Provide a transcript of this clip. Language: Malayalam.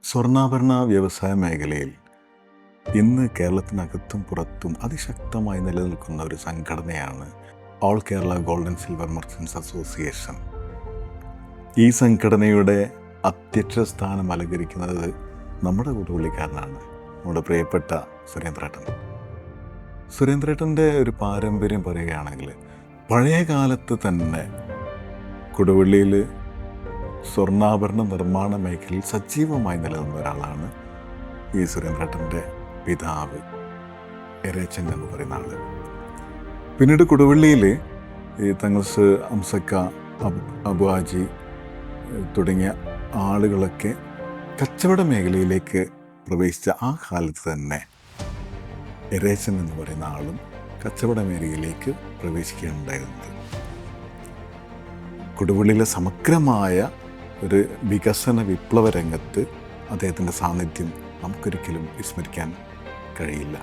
സ്വർണ്ണാഭരണ വ്യവസായ മേഖലയിൽ ഇന്ന് കേരളത്തിനകത്തും പുറത്തും അതിശക്തമായി നിലനിൽക്കുന്ന ഒരു സംഘടനയാണ് all Kerala gold and silver merchants association. ഈ സംഘടനയുടെ അധ്യക്ഷ സ്ഥാനം അലങ്കരിക്കുന്നത് നമ്മുടെ കൊടുവള്ളിക്കാരനാണ്, നമ്മുടെ പ്രിയപ്പെട്ട സുരേന്ദ്രേട്ടൻ. സുരേന്ദ്രേട്ടൻ്റെ ഒരു പാരമ്പര്യം പറയുകയാണെങ്കിൽ പഴയ കാലത്ത് തന്നെ കൊടുവള്ളിയിൽ സ്വർണ്ണാഭരണ നിർമ്മാണ മേഖലയിൽ സജീവമായി നിലനിന്ന ഒരാളാണ് ഈ സുരേന്ദ്രേട്ടൻ്റെ പിതാവ് എരേച്ചൻ എന്ന് പറയുന്ന ആൾ. പിന്നീട് കൊടുവള്ളിയിൽ ഈ തങ്ങൾസ് അംസക്ക, അബുഹാജി തുടങ്ങിയ ആളുകളൊക്കെ കച്ചവട മേഖലയിലേക്ക് പ്രവേശിച്ച ആ കാലത്ത് തന്നെ എരേച്ചൻ എന്ന് പറയുന്ന ആളും കച്ചവട മേഖലയിലേക്ക് പ്രവേശിക്കുകയാണുണ്ടായിരുന്നത്. കൊടുവള്ളിയിലെ സമഗ്രമായ ഒരു വികസന വിപ്ലവ രംഗത്ത് അദ്ദേഹത്തിൻ്റെ സാന്നിധ്യം നമുക്കൊരിക്കലും വിസ്മരിക്കാൻ കഴിയില്ല.